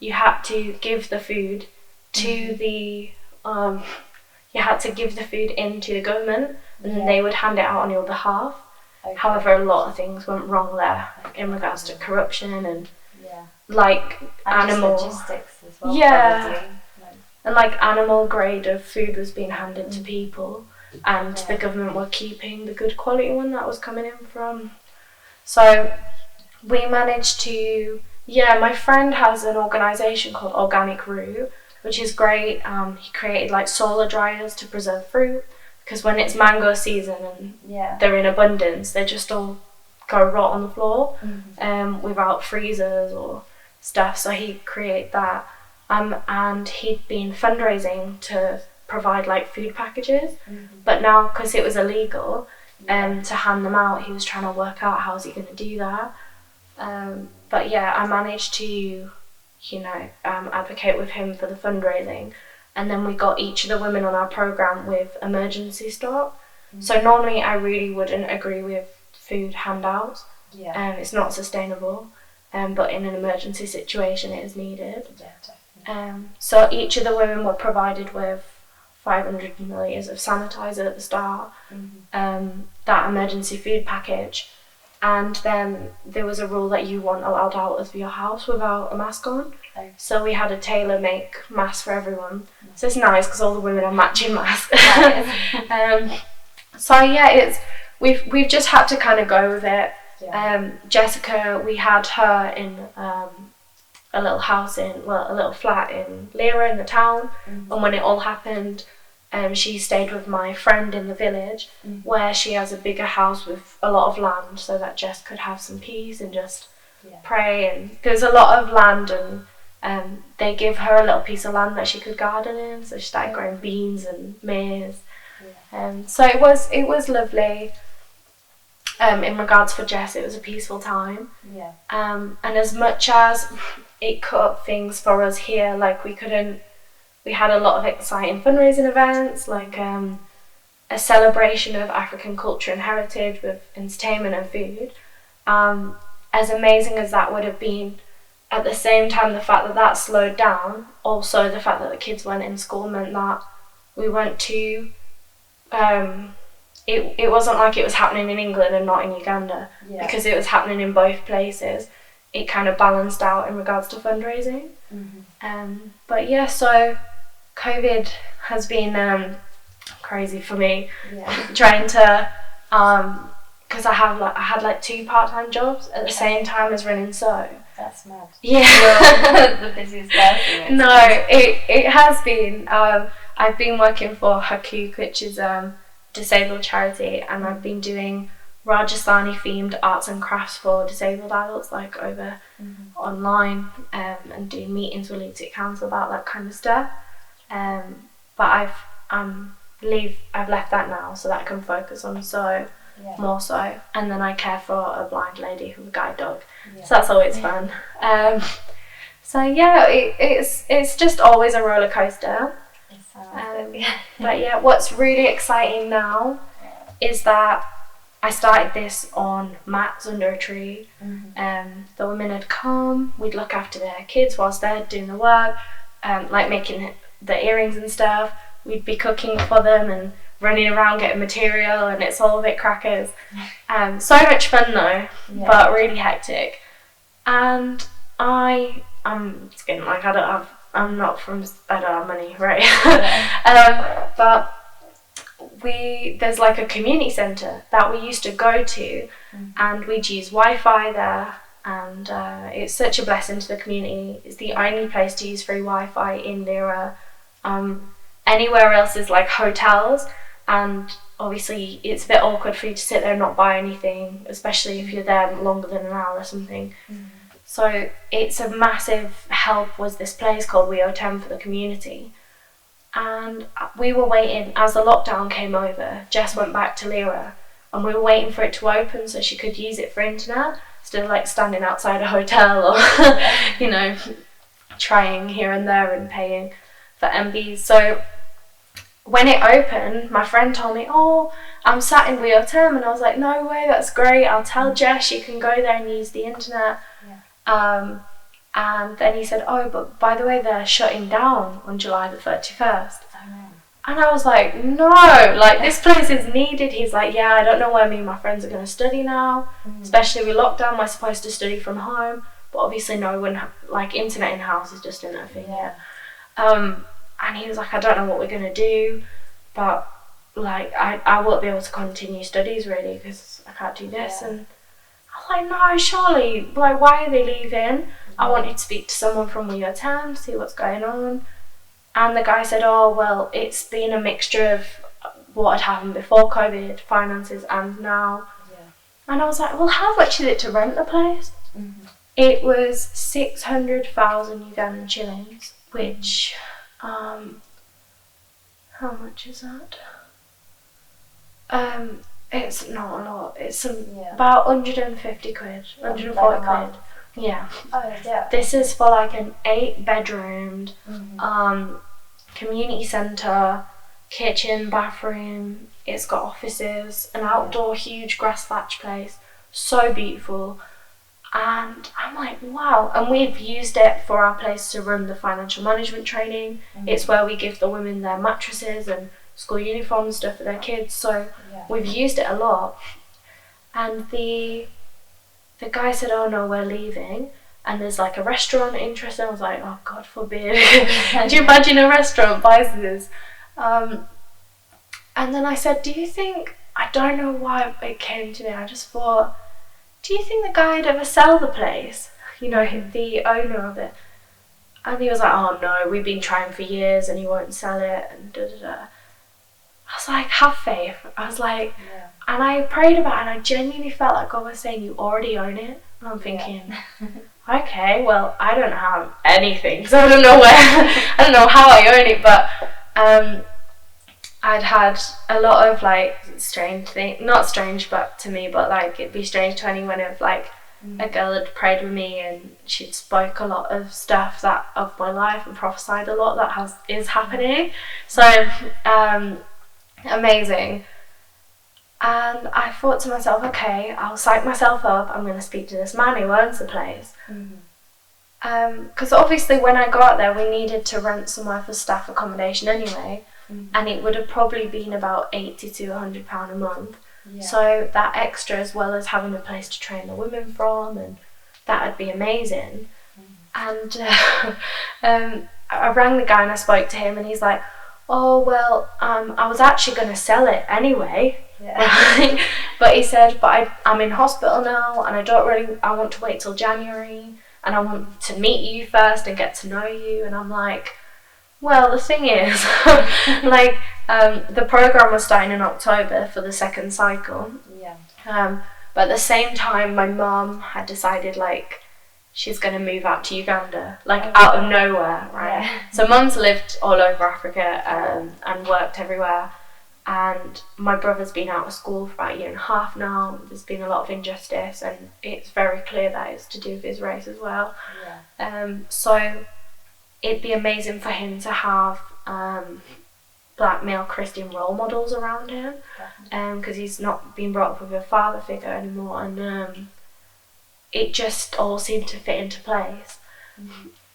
You had to give the food to the you had to give the food into the government, and then they would hand it out on your behalf. However, a lot of things went wrong there in regards to corruption and like animal logistics as well. Probably. And like animal grade of food was being handed to people. and the government were keeping the good quality one that was coming in from. So we managed to, my friend has an organisation called Organic Root, which is great. He created like solar dryers to preserve fruit, because when it's mango season and they're in abundance, they just all go rot on the floor without freezers or stuff. So he created that, and he'd been fundraising to provide like food packages, but now because it was illegal to hand them out, he was trying to work out how's he going to do that. But yeah, I managed to advocate with him for the fundraising, and then we got each of the women on our program with emergency stock. So normally I really wouldn't agree with food handouts. It's not sustainable, but in an emergency situation it is needed. So each of the women were provided with 500 millilitres of sanitizer at the start, that emergency food package, and then there was a rule that you weren't allowed out of your house without a mask on. So we had a tailor make mask for everyone. So it's nice because all the women are matching masks. So yeah, we've just had to kind of go with it. Jessica, we had her in a little flat in Lira in the town, and when it all happened, she stayed with my friend in the village, where she has a bigger house with a lot of land, so that Jess could have some peace and just pray. And there's a lot of land, and they give her a little piece of land that she could garden in, so she started growing beans and maize. So it was lovely. In regards for Jess, it was a peaceful time. And as much as it cut up things for us here, like we had a lot of exciting fundraising events, like a celebration of African culture and heritage with entertainment and food. As amazing as that would have been, at the same time, the fact that slowed down, also the fact that the kids weren't in school, meant that we went to, it wasn't like it was happening in England and not in Uganda, because it was happening in both places. It kind of balanced out in regards to fundraising. But yeah, so COVID has been crazy for me. Trying to, because I had like 2 part-time jobs at the same time as running So. That's mad. Yeah. The busiest person. No, it has been. I've been working for Hakuk, which is disabled charity, and I've been doing Rajasthani themed arts and crafts for disabled adults, like over online, and doing meetings with Leeds City Council about that kind of stuff. But I've left that now so that I can focus on So more so, and then I care for a blind lady with a guide dog, so that's always fun. So yeah, it's just always a roller coaster. But yeah, what's really exciting now is that I started this on mats under a tree. The women had come, we'd look after their kids whilst they're doing the work, like making the earrings and stuff. We'd be cooking for them and running around getting material, and it's all a bit crackers. So much fun though, but really hectic. And I'm not I don't have money, right? But there's like a community centre that we used to go to, and we'd use Wi-Fi there, and it's such a blessing to the community. It's the only place to use free Wi-Fi in Lira. Anywhere else is like hotels, and obviously it's a bit awkward for you to sit there and not buy anything, especially if you're there longer than an hour or something. So it's a massive help, was this place called WeO10 for the community. And we were waiting, as the lockdown came over, Jess went back to Lira, and we were waiting for it to open so she could use it for internet, instead of like standing outside a hotel or, trying here and there and paying for MBs. So when it opened, my friend told me, I'm sat in WeO10, and I was like, no way, that's great, I'll tell Jess she can go there and use the internet. And then he said, but by the way, they're shutting down on July the 31st. And I was like, no, like this place is needed. He's like, yeah, I don't know where me and my friends are going to study now, especially with lockdown. We're supposed to study from home, but obviously no one, like internet in house is just in a thing yet. And he was like, I don't know what we're going to do, but like, I won't be able to continue studies really because I can't do this. And I was like, no, surely, like, why are they leaving? I wanted to speak to someone from year 10, see what's going on. And the guy said, oh, well, it's been a mixture of what had happened before COVID, finances, and now. And I was like, well, how much is it to rent the place? It was 600,000 Ugandan shillings, which, how much is that? It's not a lot. It's about 150 quid, 140 quid. Yeah. Oh, yeah. This is for like an 8-bedroomed community centre, kitchen, bathroom. It's got offices, an outdoor huge grass thatch place. So beautiful. And I'm like, wow. And we've used it for our place to run the financial management training. It's where we give the women their mattresses and school uniform stuff for their kids. So we've used it a lot. And the guy said, oh no, we're leaving. And there's like a restaurant interested. I was like, oh, God forbid. Do you imagine a restaurant buys this? And then I said, do you think, I don't know why it came to me, I just thought, do you think the guy would ever sell the place? You know, the owner of it. And he was like, oh no, we've been trying for years and he won't sell it, and da-da-da. I was like, have faith. I was like, and I prayed about it, and I genuinely felt like God was saying, you already own it. And I'm thinking, okay, well, I don't have anything, so I don't know I don't know how I own it, but I'd had a lot of like strange things, not strange but to me, but like it'd be strange to anyone if like a girl had prayed with me and she'd spoke a lot of stuff that of my life and prophesied a lot that is happening. So amazing. And I thought to myself, okay, I'll psych myself up, I'm going to speak to this man who owns the place. Because obviously when I got there we needed to rent somewhere for staff accommodation anyway. And it would have probably been about £80 to £100 a month. So that extra, as well as having a place to train the women from, and that would be amazing. And I rang the guy and I spoke to him, and he's like, oh well, I was actually going to sell it anyway. But he said, but I'm in hospital now, and I want to wait till January, and I want to meet you first and get to know you. And I'm like, well, the thing is, like, the program was starting in October for the second cycle. But at the same time, my mum had decided, like, she's going to move out to Uganda, like, out of nowhere, right? So mum's lived all over Africa and worked everywhere. And my brother's been out of school for about a year and a half now. There's been a lot of injustice, and it's very clear that it's to do with his race as well. So it'd be amazing for him to have black male Christian role models around him, because he's not been brought up with a father figure anymore, and it just all seemed to fit into place.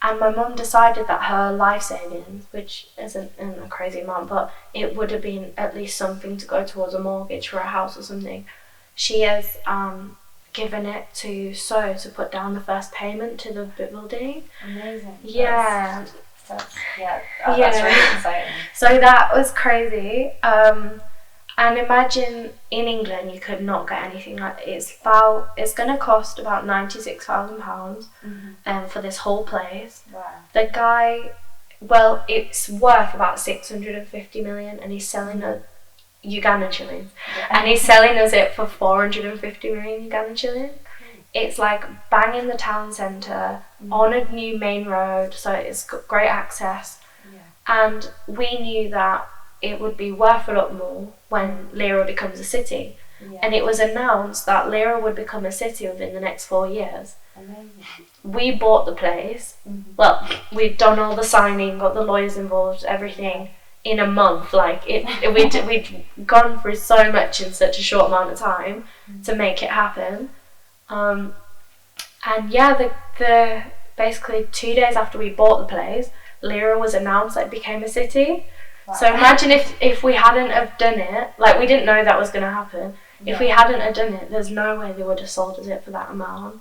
And my mum decided that her life savings, which isn't a crazy amount, but it would have been at least something to go towards a mortgage for a house or something, she has given it to Sew to put down the first payment to the building. Amazing. That's really exciting. So that was crazy. And imagine in England you could not get anything like it's going to cost about £96,000 for this whole place. The guy, well, it's worth about 650 million, and he's selling a Ugandan shillings, and he's selling us it for 450 million Ugandan shillings. It's like bang in the town centre, on a new main road, so it's got great access. And we knew that it would be worth a lot more when Lira becomes a city. And it was announced that Lira would become a city within the next 4 years. We bought the place. Well, we'd done all the signing, got the lawyers involved, everything in a month. Like we'd gone through so much in such a short amount of time to make it happen. And the basically 2 days after we bought the place, Lira was announced that it became a city. So imagine if we hadn't have done it, like we didn't know that was going to happen. If we hadn't have done it, there's no way they would have sold us it for that amount.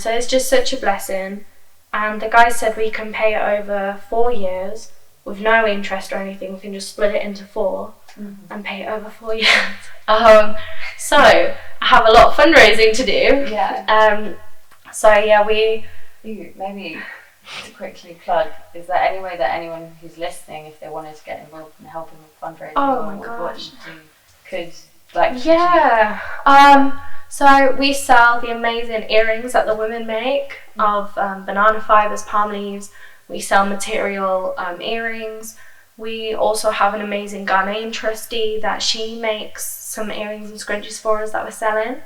So it's just such a blessing. And the guy said we can pay it over 4 years with no interest or anything. We can just split it into 4. and pay it over 4 years. So I have a lot of fundraising to do. Yeah. So yeah, maybe to quickly plug, is there any way that anyone who's listening, if they wanted to get involved in helping with fundraising, what you do, could so we sell the amazing earrings that the women make of banana fibres, palm leaves. We sell material earrings. We also have an amazing Ghanaian trustee that she makes some earrings and scrunchies for us that we're selling.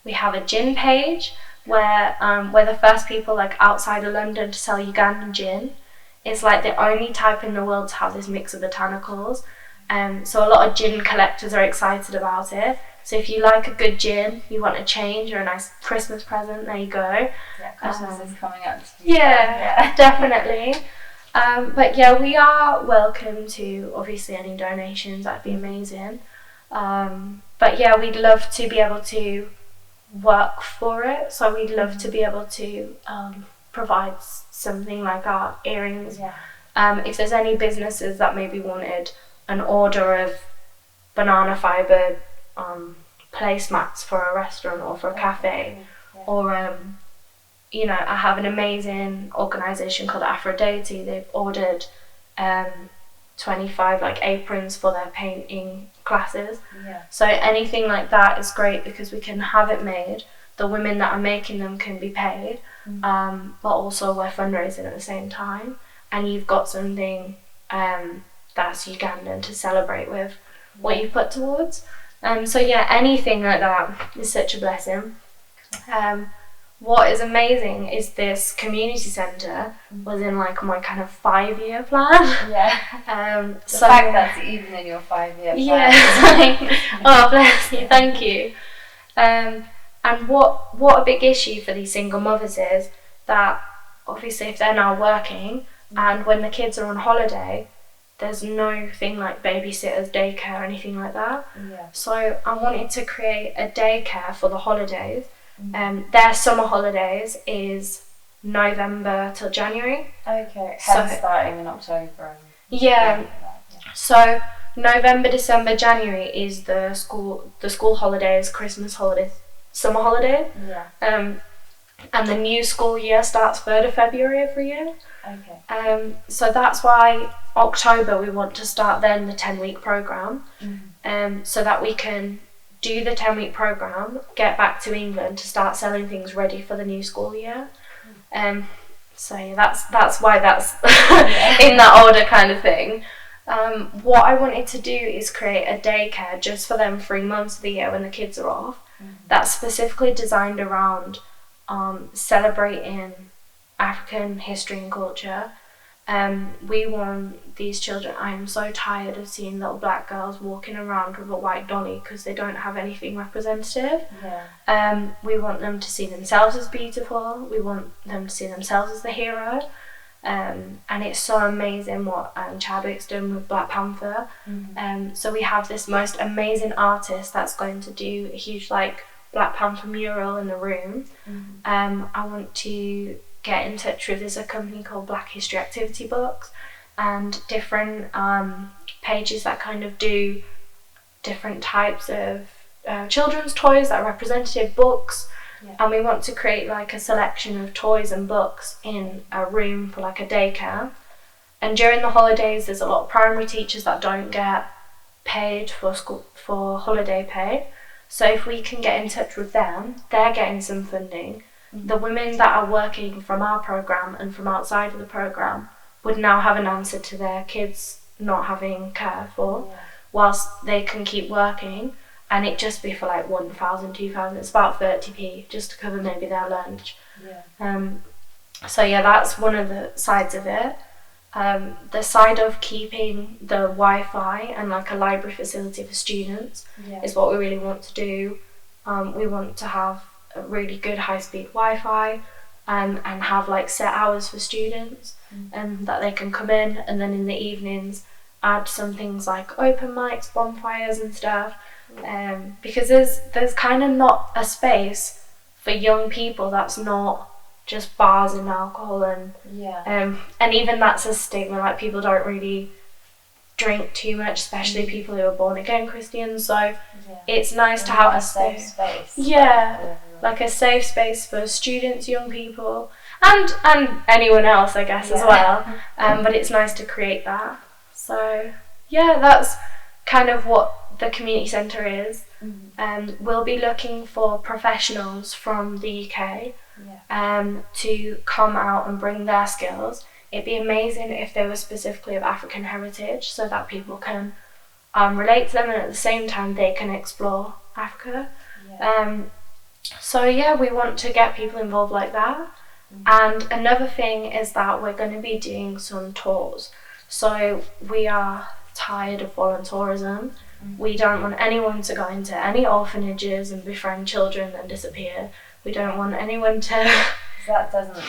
We have a gin page where we're the first people like outside of London to sell Ugandan gin. It's like the only type in the world to have this mix of botanicals. So a lot of gin collectors are excited about it. So if you like a good gin, you want a change or a nice Christmas present, there you go. Yeah, Christmas is coming up. Yeah, definitely. But yeah, we are welcome to obviously any donations, that'd be amazing. But yeah, we'd love to be able to work for it. So we'd love to be able to provide something like our earrings. If there's any businesses that maybe wanted an order of banana fibre placemats for a restaurant or for a cafe, or I have an amazing organisation called Aphrodite. They've ordered 25 like aprons for their painting classes. So anything like that is great because we can have it made. The women that are making them can be paid, but also we're fundraising at the same time, and you've got something that's Ugandan to celebrate with what you put towards. So yeah, anything like that is such a blessing. What is amazing is this community centre was in like my kind of 5-year plan. The fact that's even in your 5-year plan. Oh bless you, thank you. And what a big issue for these single mothers is that obviously if they're now working and when the kids are on holiday, there's no thing like babysitters, daycare, anything like that. So I wanted to create a daycare for the holidays. Their summer holidays is November till January. Okay, so starting in October. So November, December, January is the school holidays, Christmas holidays, summer holidays. And the new school year starts 3rd of February every year. So that's why October we want to start then the 10-week programme, so that we can do the 10-week programme, get back to England to start selling things ready for the new school year. So yeah, that's why that's in that order kind of thing. What I wanted to do is create a daycare just for them 3 months of the year when the kids are off, that's specifically designed around celebrating African history and culture. We want these children. I am so tired of seeing little black girls walking around with a white dolly because they don't have anything representative. We want them to see themselves as beautiful. We want them to see themselves as the hero. And it's so amazing what Chadwick's done with Black Panther. So we have this most amazing artist that's going to do a huge like Black Panther mural in the room. I want to get in touch with, there's a company called Black History Activity Books and different pages that kind of do different types of children's toys that are representative books. And we want to create like a selection of toys and books in a room for like a daycare. And during the holidays there's a lot of primary teachers that don't get paid for holiday pay. So if we can get in touch with them, they're getting some funding. The women that are working from our programme and from outside of the programme would now have an answer to their kids not having care for, whilst they can keep working, and it just be for like 1,000, 2,000, it's about 30p just to cover maybe their lunch. So yeah, that's one of the sides of it. The side of keeping the Wi-Fi and like a library facility for students is what we really want to do. We want to have a really good high-speed Wi-Fi and have like set hours for students and that they can come in, and then in the evenings add some things like open mics, bonfires and stuff, because there's kind of not a space for young people that's not just bars and alcohol and even that's a stigma, like people don't really drink too much, especially people who are born again Christians. So it's nice to have a safe space. Yeah, like a safe space for students, young people, and anyone else, I guess, as well. But it's nice to create that. So yeah, that's kind of what the community centre is. We'll be looking for professionals from the UK to come out and bring their skills. It'd be amazing if they were specifically of African heritage, so that people can relate to them, and at the same time they can explore Africa. So yeah, we want to get people involved like that. And another thing is that we're going to be doing some tours. So we are tired of volunteerism. We don't want anyone to go into any orphanages and befriend children and disappear. We don't want anyone to... That doesn't...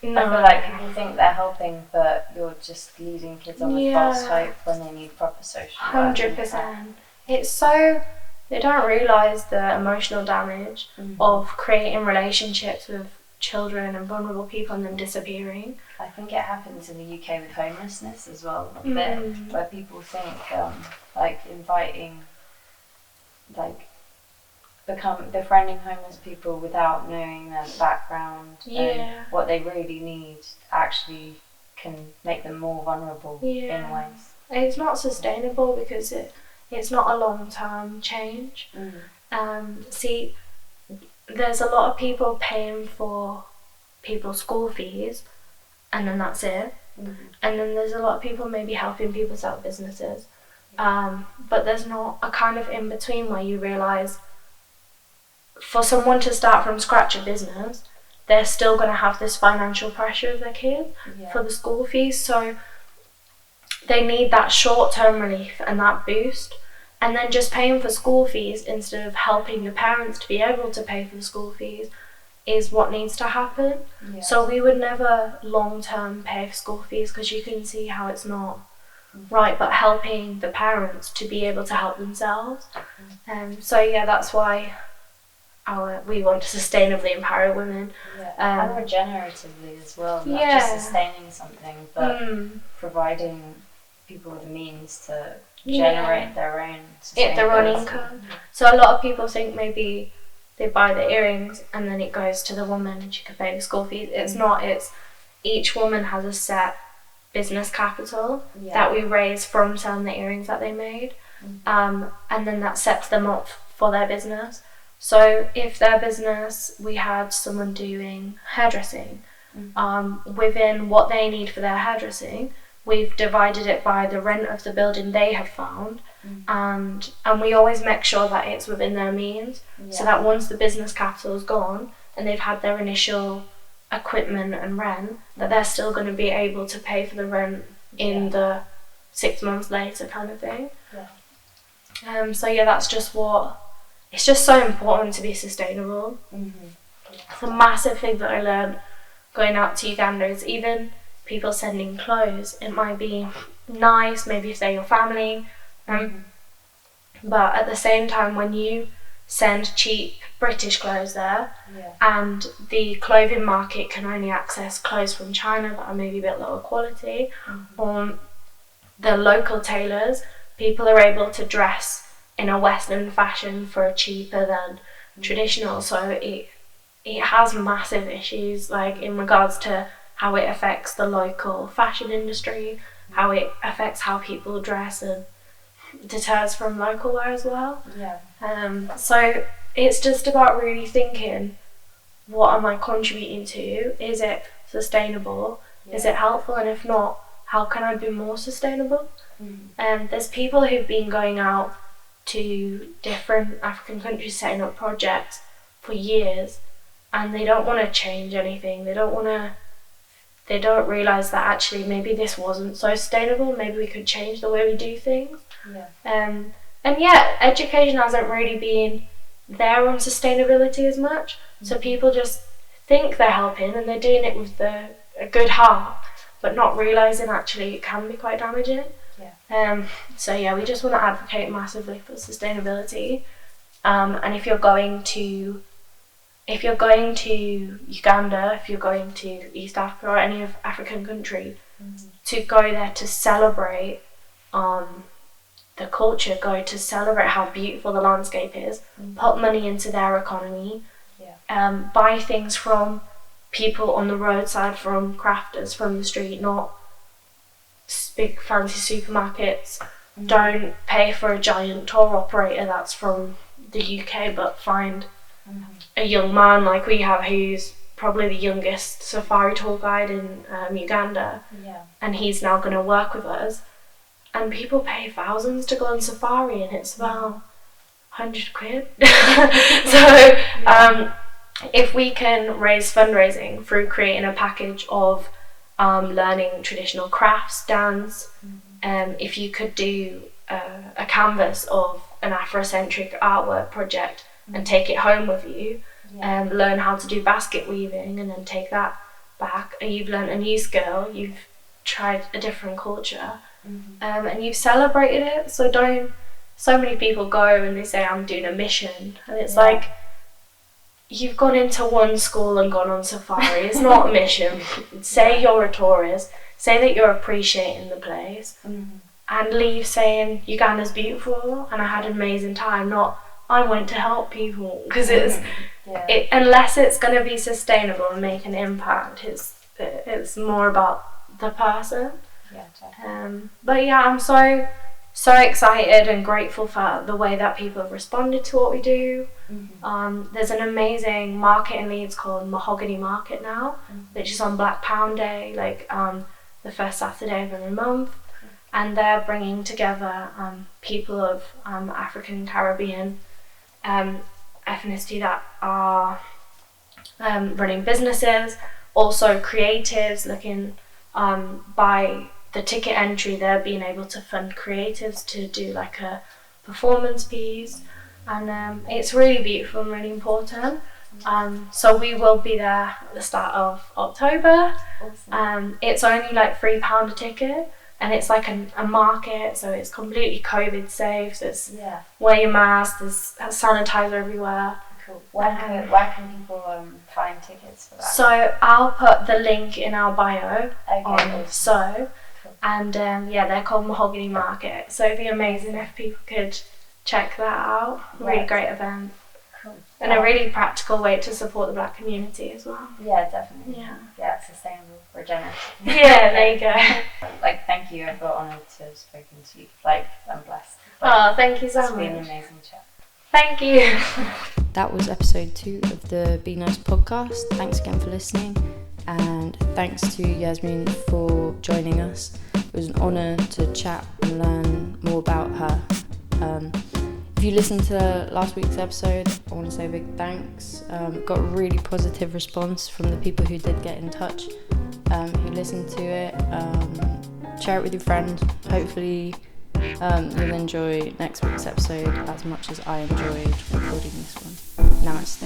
No. I feel like people think they're helping, but you're just leading kids on with false hope when they need proper social work. 100%. It's so... They don't realise the emotional damage of creating relationships with children and vulnerable people and then disappearing. I think it happens in the UK with homelessness as well, a bit, where people think like inviting, like befriending homeless people without knowing their background and what they really need actually can make them more vulnerable in ways. It's not sustainable because it's not a long-term change. See, there's a lot of people paying for people's school fees and then that's it. And then there's a lot of people maybe helping people set up businesses. But there's not a kind of in-between where you realise for someone to start from scratch a business, they're still going to have this financial pressure of their kid for the school fees. So they need that short-term relief and that boost. And then just paying for school fees instead of helping the parents to be able to pay for the school fees is what needs to happen. So we would never long-term pay for school fees because you can see how it's not right, but helping the parents to be able to help themselves. So yeah, that's why we want to sustainably empower women. And regeneratively as well, not just sustaining something, but providing people with the means to generate their own income. So a lot of people think maybe they buy the earrings and then it goes to the woman and she can pay the school fees. It's not. It's each woman has a set business capital that we raise from selling the earrings that they made, and then that sets them up for their business. So if their business, we had someone doing hairdressing, within what they need for their hairdressing, we've divided it by the rent of the building they have found, and we always make sure that it's within their means, so that once the business capital is gone and they've had their initial equipment and rent, that they're still going to be able to pay for the rent in the 6 months later kind of thing. So yeah, that's just what... It's just so important to be sustainable. It's a massive thing that I learned going out to Uganda is even people sending clothes. It might be nice, maybe if they're your family, but at the same time when you send cheap British clothes there and the clothing market can only access clothes from China that are maybe a bit lower quality, or the local tailors, people are able to dress in a Western fashion for cheaper than traditional. So it has massive issues, like in regards to how it affects the local fashion industry, how it affects how people dress, and deters from local wear as well. So it's just about really thinking, what am I contributing to? Is it sustainable? Is it helpful? And if not, how can I be more sustainable? There's people who've been going out to different African countries setting up projects for years, and they don't want to change anything. They don't realise that actually maybe this wasn't so sustainable, maybe we could change the way we do things. And education hasn't really been there on sustainability as much, so people just think they're helping and they're doing it with a good heart, but not realising actually it can be quite damaging. So yeah, we just want to advocate massively for sustainability. And if you're going to Uganda, if you're going to East Africa or any of African country, to go there to celebrate the culture go to celebrate how beautiful the landscape is, put money into their economy, buy things from people on the roadside, from crafters from the street, not big fancy supermarkets. Don't pay for a giant tour operator that's from the UK, but find a young man like we have who's probably the youngest safari tour guide in Uganda, and he's now going to work with us. And people pay thousands to go on safari, and it's about 100 quid. So if we can raise fundraising through creating a package of learning traditional crafts, dance, if you could do a canvas of an Afrocentric artwork project and take it home with you, and learn how to do basket weaving, and then take that back, and you've learned a new skill, you've tried a different culture, and you've celebrated it. So many people go and they say, I'm doing a mission, and it's like, you've gone into one school and gone on safari. It's not a mission. Say you're a tourist, say that you're appreciating the place, and leave saying Uganda's beautiful and I had an amazing time, not I went to help people, because unless it's going to be sustainable and make an impact, it's more about the person. But I'm so excited and grateful for the way that people have responded to what we do. There's an amazing market in Leeds called Mahogany Market now, which is on Black Pound Day, like the first Saturday of every month, and they're bringing together people of African Caribbean ethnicity that are running businesses, also creatives looking by the ticket entry. They're being able to fund creatives to do like a performance piece, and it's really beautiful and really important. So we will be there at the start of October. It's only like £3 a ticket, and it's like a market, so it's completely COVID safe. So it's wear your mask, there's sanitizer everywhere. Cool. Where can people find tickets for that? So I'll put the link in our bio Awesome. So, and they're called Mahogany Market. So it'd be amazing if people could check that out. Really great event. Cool. And a really practical way to support the Black community as well. Yeah, definitely. Yeah, sustainable, regenerative. Yeah, there you go. Thank you. I feel honoured to have spoken to you. I'm blessed. Thank you so much. It's been an amazing chat. Thank you. That was episode 2 of the Be Nice podcast. Thanks again for listening, and thanks to Yasmin for joining us. It was an honour to chat and learn more about her. If you listened to last week's episode, I want to say a big thanks. Got a really positive response from the people who did get in touch, who listened to it. Share it with your friends. Hopefully you'll enjoy next week's episode as much as I enjoyed recording this one. Namaste.